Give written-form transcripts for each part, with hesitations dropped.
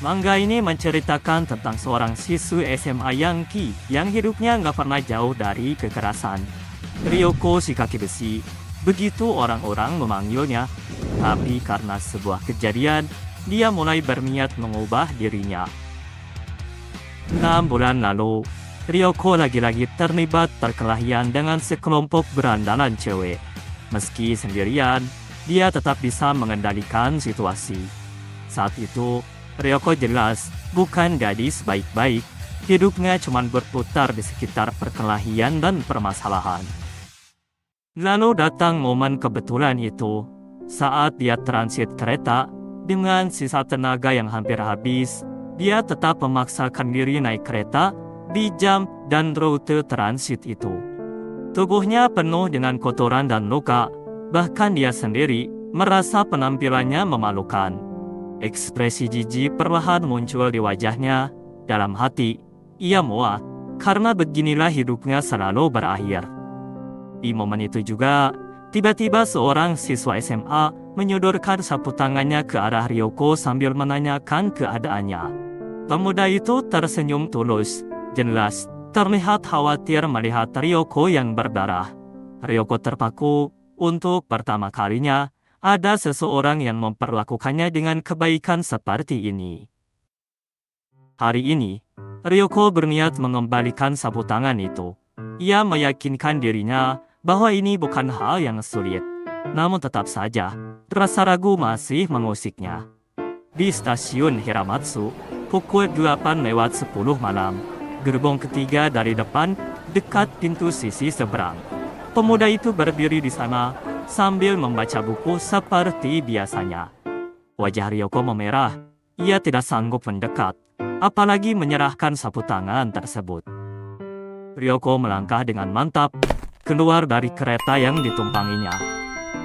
Manga ini menceritakan tentang seorang siswi SMA Yankee yang hidupnya nggak pernah jauh dari kekerasan. Ryoko si kaki besi, begitu orang-orang memanggilnya. Tapi karena sebuah kejadian, dia mulai berniat mengubah dirinya. 6 bulan lalu, Ryoko lagi-lagi terlibat perkelahian dengan sekelompok berandalan cewek. Meski sendirian, dia tetap bisa mengendalikan situasi. Saat itu, Ryoko jelas bukan gadis baik-baik. Hidupnya cuma berputar di sekitar perkelahian dan permasalahan. Lalu datang momen kebetulan itu, saat dia transit kereta, dengan sisa tenaga yang hampir habis, dia tetap memaksakan diri naik kereta di jam dan rute transit itu. Tubuhnya penuh dengan kotoran dan luka, bahkan dia sendiri merasa penampilannya memalukan. Ekspresi jijik perlahan muncul di wajahnya. Dalam hati, ia muak, karena beginilah hidupnya selalu berakhir. Di momen itu juga, tiba-tiba seorang siswa SMA menyodorkan sapu tangannya ke arah Ryoko sambil menanyakan keadaannya. Pemuda itu tersenyum tulus, jelas terlihat khawatir melihat Ryoko yang berdarah. Ryoko terpaku. Untuk pertama kalinya, ada seseorang yang memperlakukannya dengan kebaikan seperti ini. Hari ini, Ryoko berniat mengembalikan sapu tangan itu. Ia meyakinkan dirinya bahwa ini bukan hal yang sulit. Namun tetap saja, rasa ragu masih mengusiknya. Di stasiun Hiramatsu, pukul 8:10 malam, gerbong ketiga dari depan, dekat pintu sisi seberang. Pemuda itu berdiri di sana, sambil membaca buku seperti biasanya. Wajah Ryoko memerah. Ia tidak sanggup mendekat, apalagi menyerahkan sapu tangan tersebut. Ryoko melangkah dengan mantap keluar dari kereta yang ditumpanginya.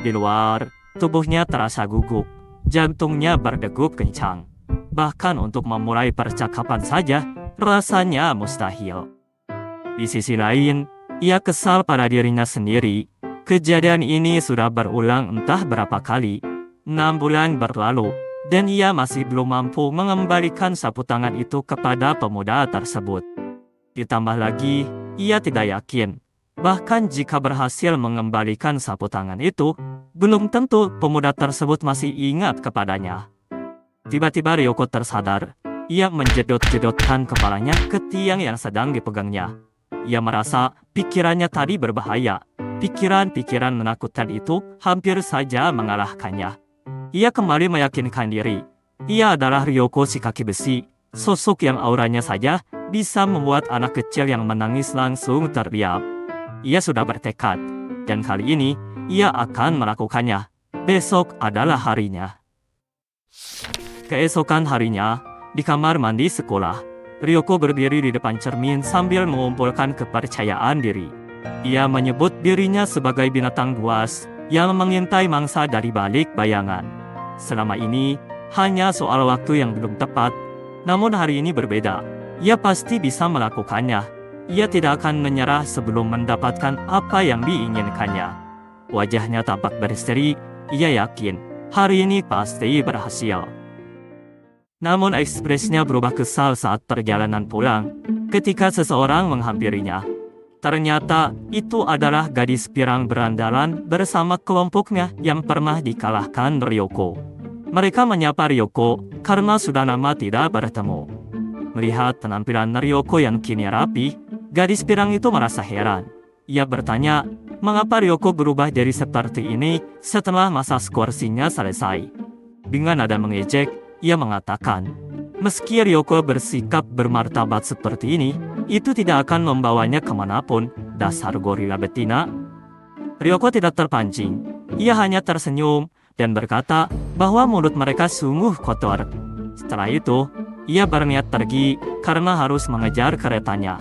Di luar, tubuhnya terasa gugup, jantungnya berdegup kencang. Bahkan untuk memulai percakapan saja, rasanya mustahil. Di sisi lain, ia kesal pada dirinya sendiri. Kejadian ini sudah berulang entah berapa kali. 6 bulan berlalu, dan ia masih belum mampu mengembalikan sapu tangan itu kepada pemuda tersebut. Ditambah lagi, ia tidak yakin. Bahkan jika berhasil mengembalikan sapu tangan itu, belum tentu pemuda tersebut masih ingat kepadanya. Tiba-tiba Ryoko tersadar. Ia menjedot-jedotkan kepalanya ke tiang yang sedang dipegangnya. Ia merasa pikirannya tadi berbahaya. Pikiran-pikiran menakutkan itu hampir saja mengalahkannya. Ia kembali meyakinkan diri. Ia adalah Ryoko si kaki besi, sosok yang auranya saja bisa membuat anak kecil yang menangis langsung terdiam. Ia sudah bertekad, dan kali ini ia akan melakukannya. Besok adalah harinya. Keesokan harinya, di kamar mandi sekolah, Ryoko berdiri di depan cermin sambil mengumpulkan kepercayaan diri. Ia menyebut dirinya sebagai binatang buas yang mengintai mangsa dari balik bayangan. Selama ini, hanya soal waktu yang belum tepat. Namun hari ini berbeda. Ia pasti bisa melakukannya. Ia tidak akan menyerah sebelum mendapatkan apa yang diinginkannya. Wajahnya tampak berseri. Ia yakin hari ini pasti berhasil. Namun ekspresinya berubah kesal saat perjalanan pulang, ketika seseorang menghampirinya. Ternyata itu adalah gadis pirang berandalan bersama kelompoknya yang pernah dikalahkan Ryoko. Mereka menyapa Ryoko karena sudah lama tidak bertemu. Melihat penampilan Ryoko yang kini rapi, gadis pirang itu merasa heran. Ia bertanya, mengapa Ryoko berubah jadi seperti ini setelah masa skorsinya selesai. Dengan nada mengejek, ia mengatakan, meski Ryoko bersikap bermartabat seperti ini, itu tidak akan membawanya kemanapun, dasar gorila betina. Ryoko tidak terpancing. Ia hanya tersenyum dan berkata bahwa mulut mereka sungguh kotor. Setelah itu, ia berniat pergi karena harus mengejar keretanya.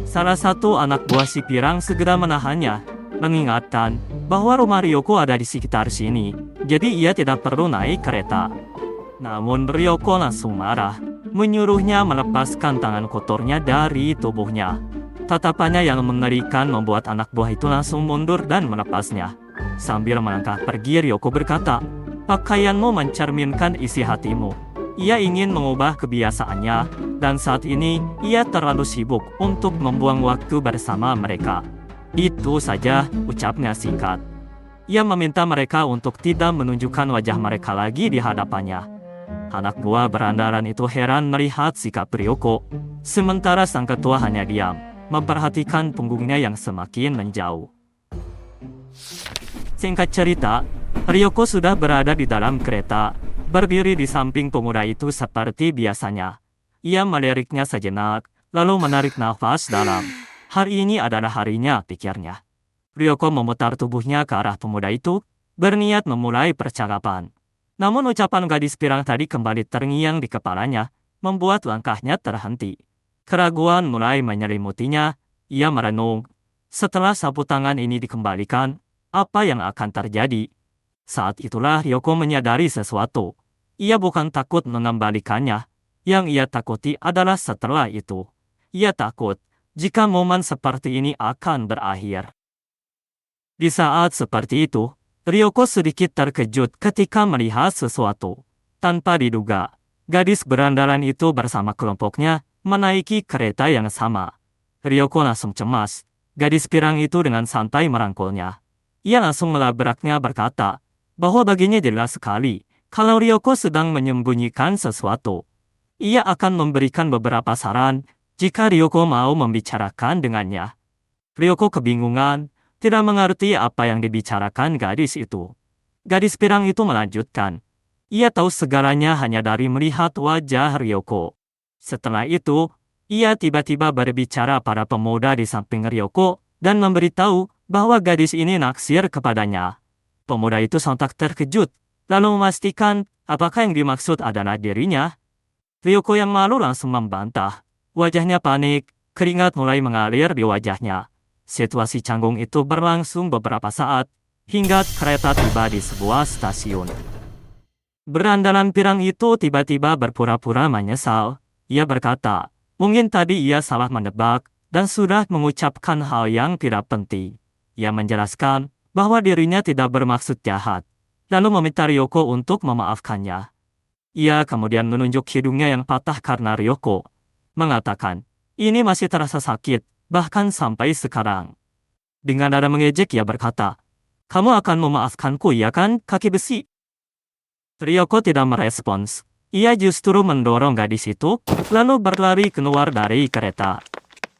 Salah satu anak buah si pirang segera menahannya, mengingatkan bahwa rumah Ryoko ada di sekitar sini, jadi ia tidak perlu naik kereta. Namun Ryoko langsung marah, menyuruhnya melepaskan tangan kotornya dari tubuhnya. Tatapannya yang mengerikan membuat anak buah itu langsung mundur dan melepasnya. Sambil melangkah pergi, Ryoko berkata, pakaianmu mencerminkan isi hatimu. Ia ingin mengubah kebiasaannya, dan saat ini ia terlalu sibuk untuk membuang waktu bersama mereka. Itu saja, ucapnya singkat. Ia meminta mereka untuk tidak menunjukkan wajah mereka lagi di hadapannya. Anak buah berandalan itu heran melihat sikap Ryoko, sementara sang ketua hanya diam, memperhatikan punggungnya yang semakin menjauh. Singkat cerita, Ryoko sudah berada di dalam kereta, berdiri di samping pemuda itu seperti biasanya. Ia meliriknya sejenak, lalu menarik nafas dalam. Hari ini adalah harinya, pikirnya. Ryoko memutar tubuhnya ke arah pemuda itu, berniat memulai percakapan. Namun ucapan gadis pirang tadi kembali terngiang di kepalanya, membuat langkahnya terhenti. Keraguan mulai menyelimutinya, ia merenung. Setelah sapu tangan ini dikembalikan, apa yang akan terjadi? Saat itulah Ryoko menyadari sesuatu. Ia bukan takut mengembalikannya. Yang ia takuti adalah setelah itu. Ia takut jika momen seperti ini akan berakhir. Di saat seperti itu, Ryoko sedikit terkejut ketika melihat sesuatu. Tanpa diduga, gadis berandalan itu bersama kelompoknya menaiki kereta yang sama. Ryoko langsung cemas. Gadis pirang itu dengan santai merangkulnya. Ia langsung melabraknya berkata bahwa baginya jelas sekali kalau Ryoko sedang menyembunyikan sesuatu. Ia akan memberikan beberapa saran jika Ryoko mau membicarakan dengannya. Ryoko kebingungan, tidak mengerti apa yang dibicarakan gadis itu. Gadis pirang itu melanjutkan. Ia tahu segalanya hanya dari melihat wajah Ryoko. Setelah itu, ia tiba-tiba berbicara pada pemuda di samping Ryoko dan memberitahu bahwa gadis ini naksir kepadanya. Pemuda itu sontak terkejut, lalu memastikan apakah yang dimaksud adalah dirinya. Ryoko yang malu langsung membantah. Wajahnya panik, keringat mulai mengalir di wajahnya. Situasi canggung itu berlangsung beberapa saat, hingga kereta tiba di sebuah stasiun. Berandalan pirang itu tiba-tiba berpura-pura menyesal. Ia berkata, mungkin tadi ia salah menebak, dan sudah mengucapkan hal yang tidak penting. Ia menjelaskan bahwa dirinya tidak bermaksud jahat, lalu meminta Ryoko untuk memaafkannya. Ia kemudian menunjuk hidungnya yang patah karena Ryoko, mengatakan, ini masih terasa sakit, bahkan sampai sekarang. Dengan nada mengejek ia berkata, kamu akan memaafkanku ya kan, kaki besi? Ryoko tidak merespons. Ia justru mendorong gadis itu, lalu berlari keluar dari kereta.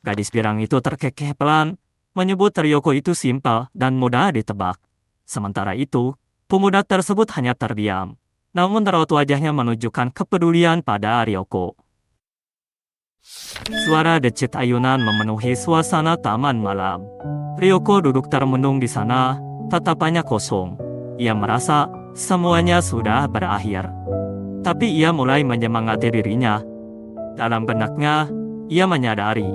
Gadis pirang itu terkekeh pelan, menyebut Ryoko itu simpel dan mudah ditebak. Sementara itu, pemuda tersebut hanya terdiam. Namun raut wajahnya menunjukkan kepedulian pada Ryoko. Suara decit ayunan memenuhi suasana taman malam. Ryoko duduk termenung di sana, tatapannya kosong. Ia merasa semuanya sudah berakhir. Tapi ia mulai menyemangati dirinya. Dalam benaknya, ia menyadari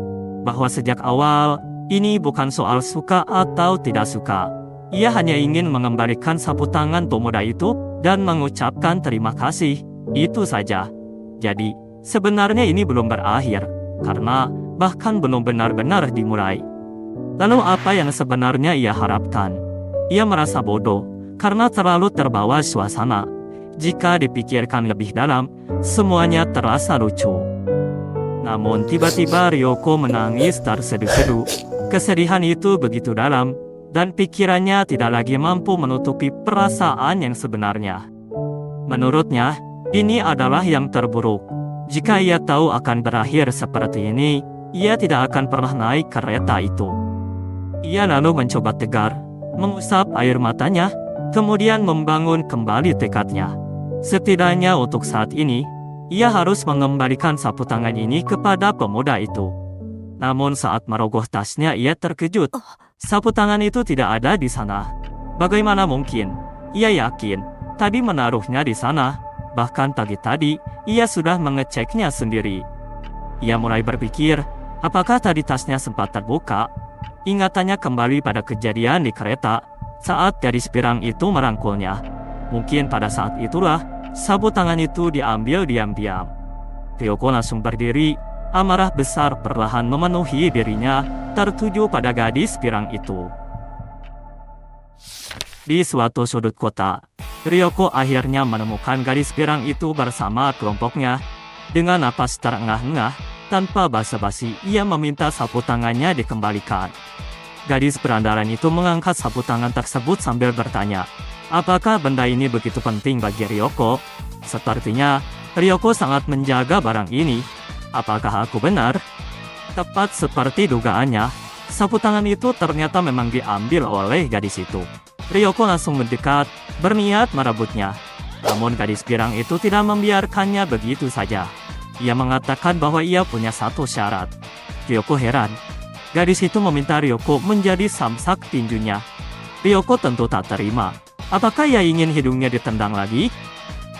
bahwa sejak awal, ini bukan soal suka atau tidak suka. Ia hanya ingin mengembalikan sapu tangan pemuda itu dan mengucapkan terima kasih. Itu saja. Jadi, sebenarnya ini belum berakhir, karena bahkan belum benar-benar dimulai. Lalu apa yang sebenarnya ia harapkan? Ia merasa bodoh, karena terlalu terbawa suasana. Jika dipikirkan lebih dalam, semuanya terasa lucu. Namun tiba-tiba Ryoko menangis terseduh-seduh. Kesedihan itu begitu dalam, dan pikirannya tidak lagi mampu menutupi perasaan yang sebenarnya. Menurutnya, ini adalah yang terburuk. Jika ia tahu akan berakhir seperti ini, ia tidak akan pernah naik kereta itu. Ia lalu mencoba tegar, mengusap air matanya, kemudian membangun kembali tekadnya. Setidaknya untuk saat ini, ia harus mengembalikan sapu tangan ini kepada pemuda itu. Namun saat merogoh tasnya ia terkejut. Sapu tangan itu tidak ada di sana. Bagaimana mungkin? Ia yakin tadi menaruhnya di sana. Bahkan tadi ia sudah mengeceknya sendiri. Ia mulai berpikir, apakah tadi tasnya sempat terbuka? Ingatannya kembali pada kejadian di kereta saat gadis pirang itu merangkulnya. Mungkin pada saat itulah sapu tangan itu diambil diam-diam. Ryoko langsung berdiri, amarah besar perlahan memenuhi dirinya, tertuju pada gadis pirang itu. Di suatu sudut kota, Ryoko akhirnya menemukan gadis pirang itu bersama kelompoknya. Dengan napas terengah-engah, tanpa basa-basi ia meminta sapu tangannya dikembalikan. Gadis berandalan itu mengangkat sapu tangan tersebut sambil bertanya, apakah benda ini begitu penting bagi Ryoko? Sepertinya, Ryoko sangat menjaga barang ini. Apakah aku benar? Tepat seperti dugaannya, sapu tangan itu ternyata memang diambil oleh gadis itu. Ryoko langsung mendekat, berniat merebutnya. Namun gadis pirang itu tidak membiarkannya begitu saja. Ia mengatakan bahwa ia punya satu syarat. Ryoko heran. Gadis itu meminta Ryoko menjadi samsak tinjunya. Ryoko tentu tak terima. Apakah ia ingin hidungnya ditendang lagi?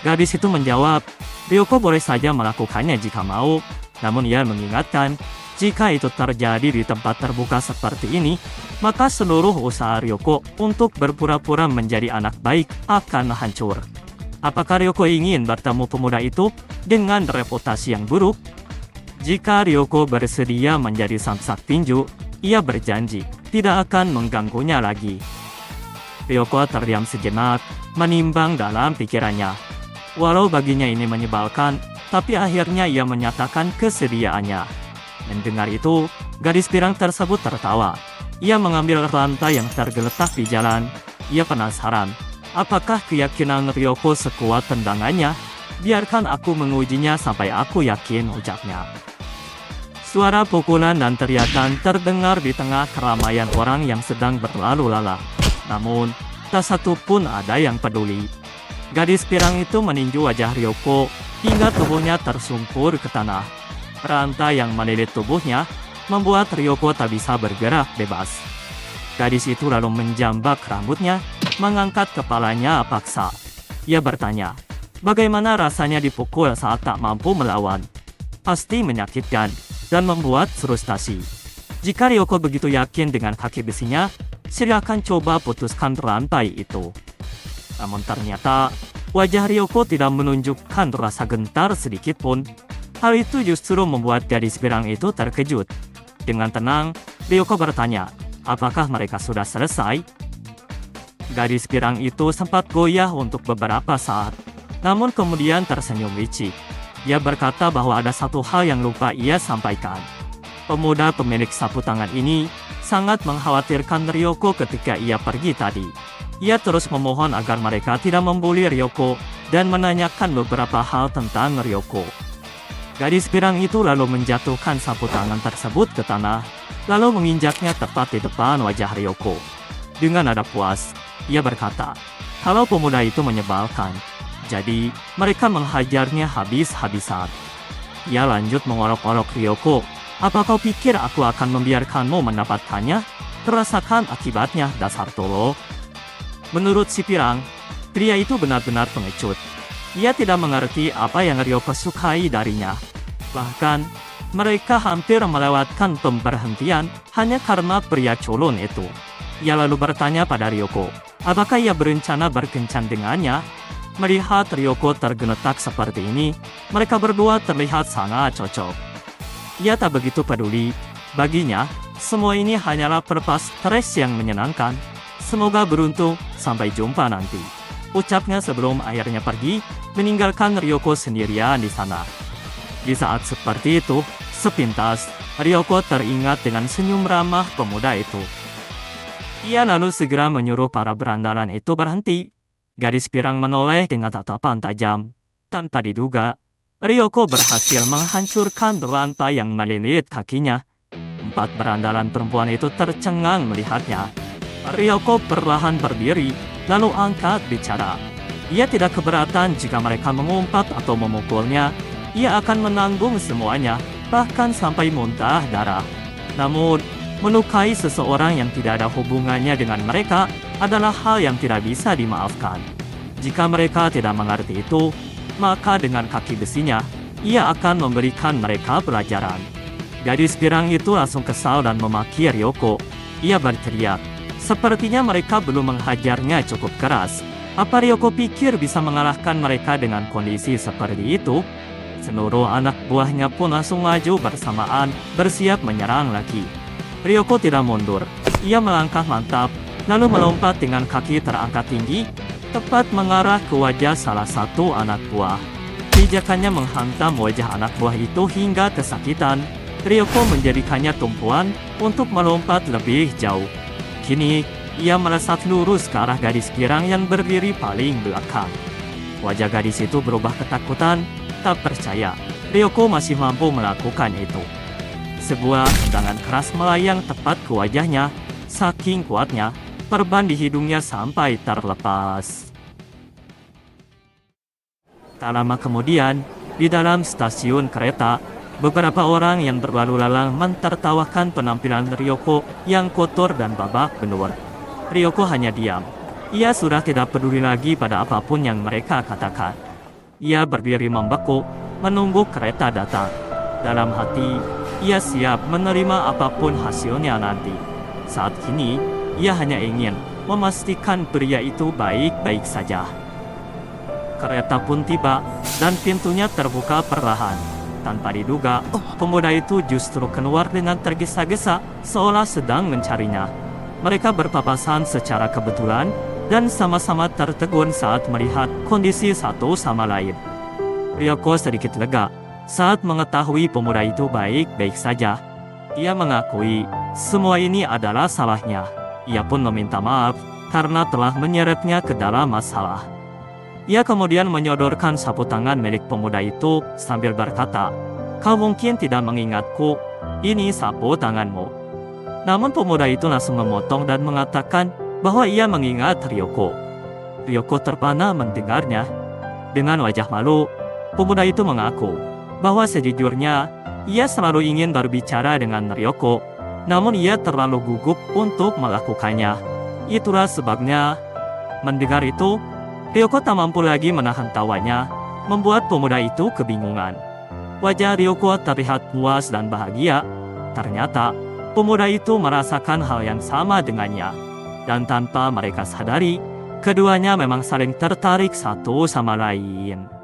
Gadis itu menjawab, Ryoko boleh saja melakukannya jika mau. Namun ia mengingatkan, jika itu terjadi di tempat terbuka seperti ini, maka seluruh usaha Ryoko untuk berpura-pura menjadi anak baik akan hancur. Apakah Ryoko ingin bertemu pemuda itu dengan reputasi yang buruk? Jika Ryoko bersedia menjadi samsak tinju, ia berjanji tidak akan mengganggunya lagi. Ryoko terdiam sejenak, menimbang dalam pikirannya. Walau baginya ini menyebalkan, tapi akhirnya ia menyatakan kesediaannya. Mendengar itu, gadis pirang tersebut tertawa. Ia mengambil rantai yang tergeletak di jalan. Ia penasaran, apakah keyakinan Ryoko sekuat tendangannya? Biarkan aku mengujinya sampai aku yakin, ucapnya. Suara pukulan dan teriakan terdengar di tengah keramaian orang yang sedang berlalu lalang. Namun, tak satu pun ada yang peduli. Gadis pirang itu meninju wajah Ryoko hingga tubuhnya tersungkur ke tanah. Rantai yang melilit tubuhnya membuat Ryoko tak bisa bergerak bebas. Gadis itu lalu menjambak rambutnya, mengangkat kepalanya paksa. Ia bertanya, bagaimana rasanya dipukul saat tak mampu melawan? Pasti menyakitkan dan membuat frustasi. Jika Ryoko begitu yakin dengan kaki besinya, silakan coba putuskan rantai itu. Namun ternyata, wajah Ryoko tidak menunjukkan rasa gentar sedikit pun. Hal itu justru membuat gadis pirang itu terkejut. Dengan tenang, Ryoko bertanya, apakah mereka sudah selesai? Gadis pirang itu sempat goyah untuk beberapa saat, namun kemudian tersenyum licik. Ia berkata bahwa ada satu hal yang lupa ia sampaikan. Pemuda pemilik sapu tangan ini sangat mengkhawatirkan Ryoko ketika ia pergi tadi. Ia terus memohon agar mereka tidak membuli Ryoko dan menanyakan beberapa hal tentang Ryoko. Gadis pirang itu lalu menjatuhkan sapu tangan tersebut ke tanah, lalu menginjaknya tepat di depan wajah Ryoko. Dengan nada puas, ia berkata, kalau pemuda itu menyebalkan, jadi mereka menghajarnya habis-habisan. Ia lanjut mengorok-orok Ryoko, apa kau pikir aku akan membiarkanmu mendapatkannya? Terasakan akibatnya, dasar tolo. Menurut si pirang, pria itu benar-benar pengecut. Ia tidak mengerti apa yang Ryoko sukai darinya. Bahkan, mereka hampir melewatkan pemberhentian hanya karena pria culun itu. Ia lalu bertanya pada Ryoko, apakah ia berencana berkencan dengannya? Melihat Ryoko tergeletak seperti ini, mereka berdua terlihat sangat cocok. Ia tak begitu peduli. Baginya, semua ini hanyalah pelepas stres yang menyenangkan. Semoga beruntung, sampai jumpa nanti. Ucapnya sebelum akhirnya pergi, meninggalkan Ryoko sendirian di sana. Di saat seperti itu, sepintas, Ryoko teringat dengan senyum ramah pemuda itu. Ia lalu segera menyuruh para berandalan itu berhenti. Gadis pirang menoleh dengan tatapan tajam. Tanpa diduga, Ryoko berhasil menghancurkan rantai yang melilit kakinya. 4 berandalan perempuan itu tercengang melihatnya. Ryoko perlahan berdiri, lalu angkat bicara. Ia tidak keberatan jika mereka mengumpat atau memukulnya. Ia akan menanggung semuanya, bahkan sampai muntah darah. Namun, melukai seseorang yang tidak ada hubungannya dengan mereka adalah hal yang tidak bisa dimaafkan. Jika mereka tidak mengerti itu, maka dengan kaki besinya, ia akan memberikan mereka pelajaran. Gadis pirang itu langsung kesal dan memaki Ryoko. Ia berteriak, sepertinya mereka belum menghajarnya cukup keras. Apa Ryoko pikir bisa mengalahkan mereka dengan kondisi seperti itu? Seluruh anak buahnya pun langsung maju bersamaan, bersiap menyerang lagi. Ryoko tidak mundur. Ia melangkah mantap, lalu melompat dengan kaki terangkat tinggi. tepat mengarah ke wajah salah satu anak buah. Pijakannya menghantam wajah anak buah itu hingga kesakitan. Ryoko menjadikannya tumpuan untuk melompat lebih jauh. Kini, ia melesat lurus ke arah gadis girang yang berdiri paling belakang. Wajah gadis itu berubah ketakutan, tak percaya Ryoko masih mampu melakukan itu. Sebuah tendangan keras melayang tepat ke wajahnya. Saking kuatnya, perban di hidungnya sampai terlepas. Tak lama kemudian, di dalam stasiun kereta, beberapa orang yang berlalu lalang mentertawakan penampilan Ryoko yang kotor dan babak belur. Ryoko hanya diam. Ia sudah tidak peduli lagi pada apapun yang mereka katakan. Ia berdiri membeku, menunggu kereta datang. Dalam hati, ia siap menerima apapun hasilnya nanti. Saat ini, ia hanya ingin memastikan pria itu baik-baik saja. Kereta pun tiba, dan pintunya terbuka perlahan. Tanpa diduga, pemuda itu justru keluar dengan tergesa-gesa, seolah sedang mencarinya. Mereka berpapasan secara kebetulan, dan sama-sama tertegun saat melihat kondisi satu sama lain. Ryoko sedikit lega saat mengetahui pemuda itu baik-baik saja. Ia mengakui semua ini adalah salahnya. Ia pun meminta maaf karena telah menyeretnya ke dalam masalah. Ia kemudian menyodorkan sapu tangan milik pemuda itu sambil berkata, "Kau mungkin tidak mengingatku, ini sapu tanganmu." Namun pemuda itu langsung memotong dan mengatakan bahwa ia mengingat Ryoko. Ryoko terpana mendengarnya. Dengan wajah malu, pemuda itu mengaku bahwa sejujurnya ia selalu ingin berbicara dengan Ryoko, namun ia terlalu gugup untuk melakukannya. Itulah sebabnya. Mendengar itu, Ryoko tak mampu lagi menahan tawanya, membuat pemuda itu kebingungan. Wajah Ryoko terlihat puas dan bahagia. Ternyata, pemuda itu merasakan hal yang sama dengannya. Dan tanpa mereka sadari, keduanya memang saling tertarik satu sama lain.